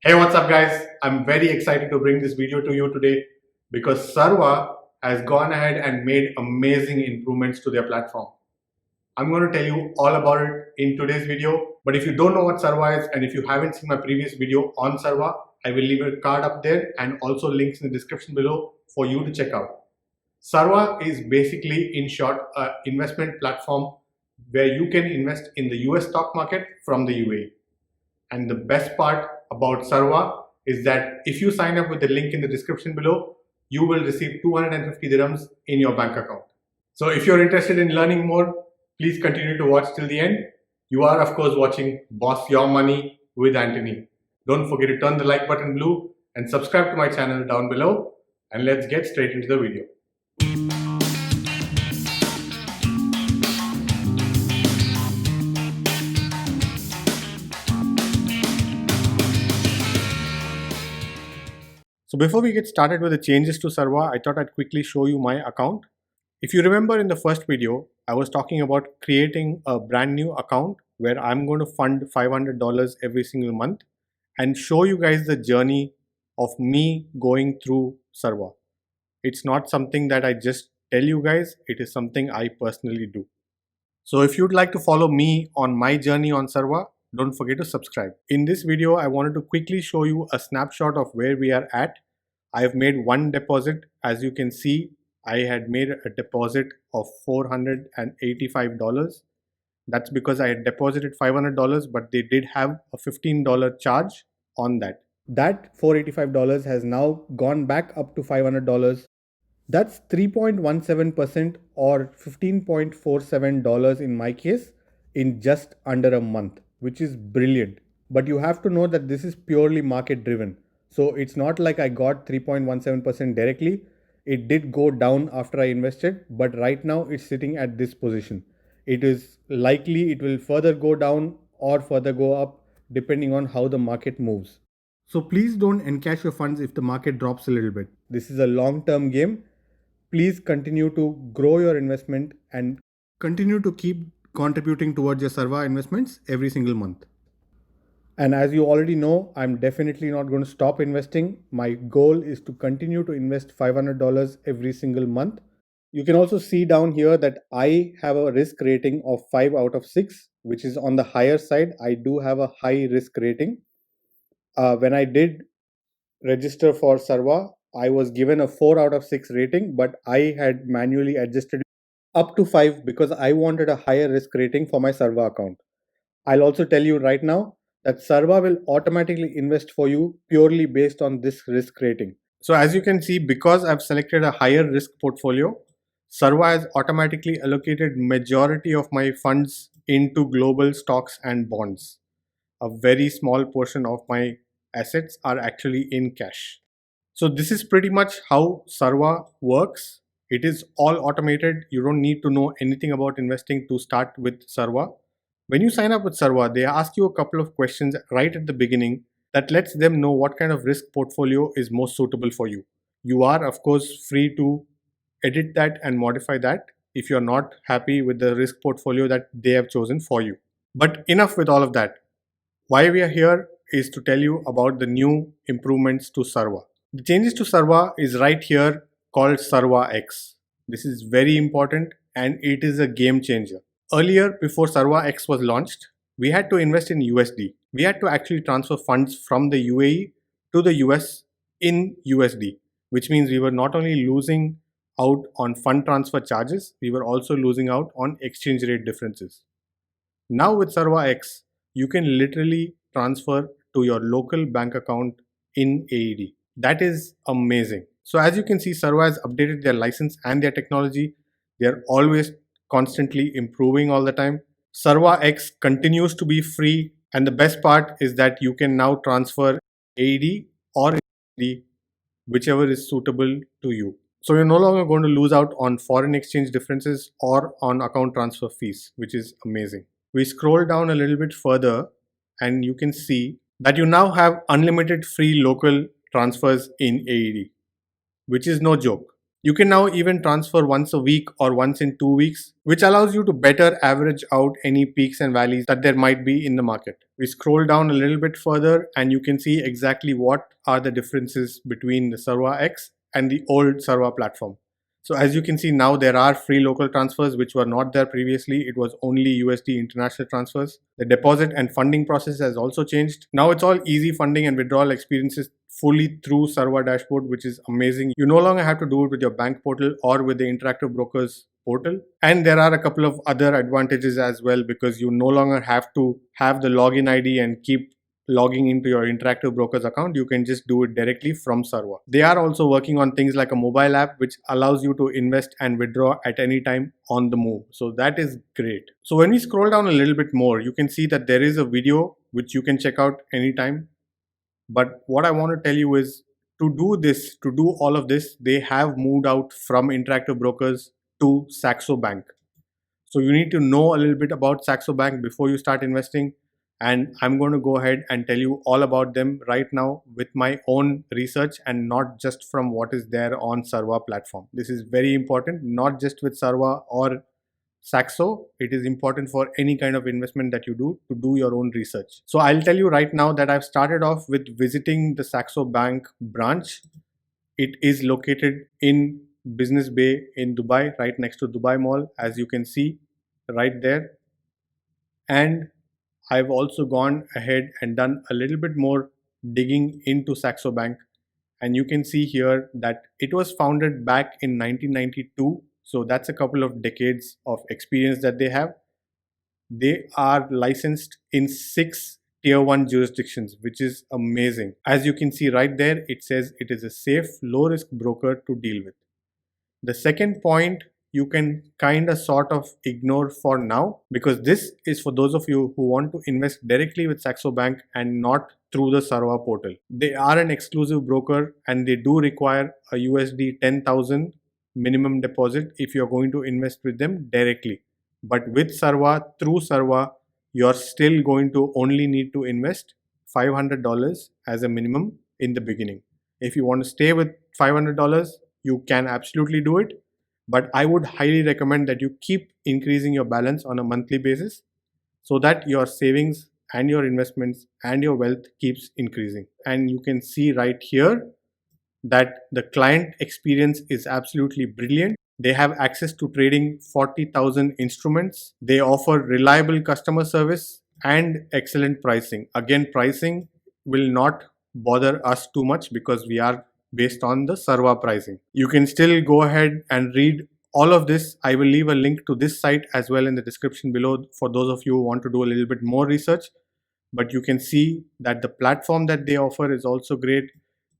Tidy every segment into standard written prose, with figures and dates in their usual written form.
Hey, what's up guys? I'm very excited to bring this video to you today because Sarwa has gone ahead and made amazing improvements to their platform. I'm going to tell you all about it in today's video. But if you don't know what Sarwa is and if you haven't seen my previous video on Sarwa, I will leave a card up there and also links in the description below for you to check out. Sarwa is basically, in short, an investment platform where you can invest in the US stock market from the UAE. And the best part about Sarwa is that if you sign up with the link in the description below, you will receive 250 dirhams in your bank account. So if you're interested in learning more, please continue to watch till the end. You are of course watching Boss Your Money with Anthony. Don't forget to turn the like button blue and subscribe to my channel down below, and let's get straight into the video. So before we get started with the changes to Sarwa, I thought I'd quickly show you my account. If you remember in the first video, I was talking about creating a brand new account where I'm going to fund $500 every single month and show you guys the journey of me going through Sarwa. It's not something that I just tell you guys, it is something I personally do. So if you'd like to follow me on my journey on Sarwa, don't forget to subscribe. In this video, I wanted to quickly show you a snapshot of where we are at. I have made one deposit. As you can see, I had made a deposit of $485. That's because I had deposited $500, but they did have a $15 charge on that. That $485 has now gone back up to $500. That's 3.17% or $15.47 in my case in just under a month, which is brilliant. But you have to know that this is purely market driven. So it's not like I got 3.17% directly. It did go down after I invested, but right now it's sitting at this position. It is likely it will further go down or further go up depending on how the market moves. So please don't encash your funds if the market drops a little bit. This is a long-term game. Please continue to grow your investment and continue to keep contributing towards your Sarwa investments every single month. And as you already know, I'm definitely not going to stop investing. My goal is to continue to invest $500 every single month. You can also see down here that I have a risk rating of 5 out of 6, which is on the higher side. I do have a high risk rating. When I did register for Sarwa, I was given a 4 out of 6 rating, but I had manually adjusted up to 5 because I wanted a higher risk rating for my Sarwa account. I'll also tell you right now that Sarwa will automatically invest for you purely based on this risk rating. So as you can see, because I've selected a higher risk portfolio, Sarwa has automatically allocated majority of my funds into global stocks and bonds. A very small portion of my assets are actually in cash. So this is pretty much how Sarwa works. It is all automated. You don't need to know anything about investing to start with Sarwa. When you sign up with Sarwa, they ask you a couple of questions right at the beginning that lets them know what kind of risk portfolio is most suitable for you. You are of course free to edit that and modify that if you're not happy with the risk portfolio that they have chosen for you. But enough with all of that. Why we are here is to tell you about the new improvements to Sarwa. The changes to Sarwa is right here called Sarwa X. This is very important and it is a game changer. Earlier, before Sarwa X was launched, we had to invest in USD. We had to actually transfer funds from the UAE to the US in USD, which means we were not only losing out on fund transfer charges, we were also losing out on exchange rate differences. Now with Sarwa X, you can literally transfer to your local bank account in AED. That is amazing. So as you can see, Sarwa has updated their license and their technology. They are always constantly improving all the time. Sarwa X continues to be free, and the best part is that you can now transfer AED or AED, whichever is suitable to you. So you're no longer going to lose out on foreign exchange differences or on account transfer fees, which is amazing. We scroll down a little bit further and you can see that you now have unlimited free local transfers in AED, which is no joke. You can now even transfer once a week or once in 2 weeks, which allows you to better average out any peaks and valleys that there might be in the market. We scroll down a little bit further and you can see exactly what are the differences between the Sarwa X and the old Sarwa platform. So as you can see now, there are free local transfers which were not there previously. It was only USD international transfers. The deposit and funding process has also changed. Now it's all easy funding and withdrawal experiences fully through Sarwa dashboard, which is amazing. You no longer have to do it with your bank portal or with the interactive brokers portal. And there are a couple of other advantages as well, because you no longer have to have the login ID and keep logging into your interactive brokers account. You can just do it directly from Sarwa. They are also working on things like a mobile app which allows you to invest and withdraw at any time on the move. So that is great. So when we scroll down a little bit more, you can see that there is a video which you can check out anytime. But what I want to tell you is, to do all of this, they have moved out from interactive brokers to Saxo Bank. So you need to know a little bit about Saxo Bank before you start investing. And I'm going to go ahead and tell you all about them right now with my own research and not just from what is there on Sarwa platform. This is very important, not just with Sarwa or Saxo. It is important for any kind of investment that you do to do your own research. So I'll tell you right now that I've started off with visiting the Saxo Bank branch. It is located in Business Bay in Dubai, right next to Dubai Mall, as you can see right there. And I've also gone ahead and done a little bit more digging into Saxo Bank. And you can see here that it was founded back in 1992. So that's a couple of decades of experience that they have. They are licensed in 6 tier 1 jurisdictions, which is amazing. As you can see right there, it says it is a safe, low risk broker to deal with. The second point you can kind of sort of ignore for now, because this is for those of you who want to invest directly with Saxo Bank and not through the Sarwa portal. They are an exclusive broker and they do require a USD 10,000 minimum deposit if you're going to invest with them directly. But with Sarwa, through Sarwa, you're still going to only need to invest $500 as a minimum in the beginning. If you want to stay with $500, you can absolutely do it. But I would highly recommend that you keep increasing your balance on a monthly basis so that your savings and your investments and your wealth keeps increasing. And you can see right here that the client experience is absolutely brilliant. They have access to trading 40,000 instruments. They offer reliable customer service and excellent pricing. Again, pricing will not bother us too much because we are based on the Sarwa pricing. You can still go ahead and read all of this. I will leave a link to this site as well in the description below for those of you who want to do a little bit more research. But you can see that the platform that they offer is also great.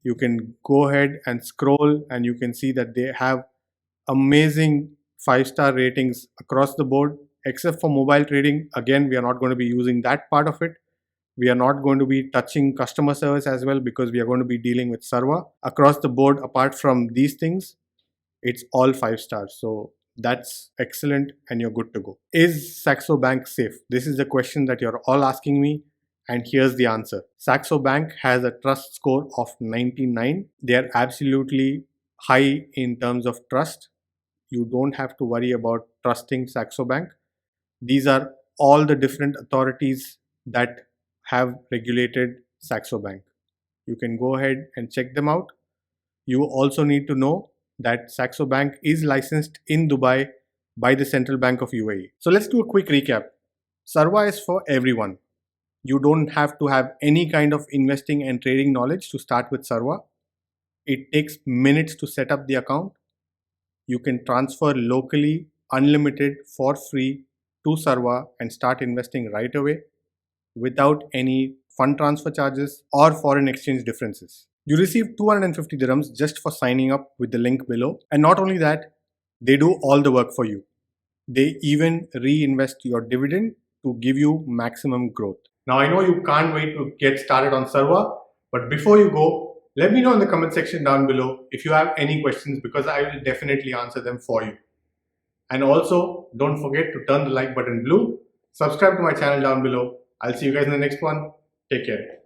You can go ahead and scroll and you can see that they have amazing 5-star ratings across the board, except for mobile trading. Again, we are not going to be using that part of it. We are not going to be touching customer service as well because we are going to be dealing with Sarwa. Across the board, apart from these things, it's all 5 stars. So that's excellent and you're good to go. Is Saxo Bank safe? This is the question that you're all asking me. And here's the answer. Saxo Bank has a trust score of 99. They are absolutely high in terms of trust. You don't have to worry about trusting Saxo Bank. These are all the different authorities that have regulated Saxo Bank. You can go ahead and check them out. You also need to know that Saxo Bank is licensed in Dubai by the Central Bank of UAE. So let's do a quick recap. Sarwa is for everyone. You don't have to have any kind of investing and trading knowledge to start with Sarwa. It takes minutes to set up the account. You can transfer locally, unlimited, for free to Sarwa and start investing right away without any fund transfer charges or foreign exchange differences. You receive 250 dirhams just for signing up with the link below. And not only that, they do all the work for you. They even reinvest your dividend to give you maximum growth. Now I know you can't wait to get started on Sarwa, but before you go, let me know in the comment section down below if you have any questions, because I will definitely answer them for you. And also, don't forget to turn the like button blue, subscribe to my channel down below. I'll see you guys in the next one. Take care.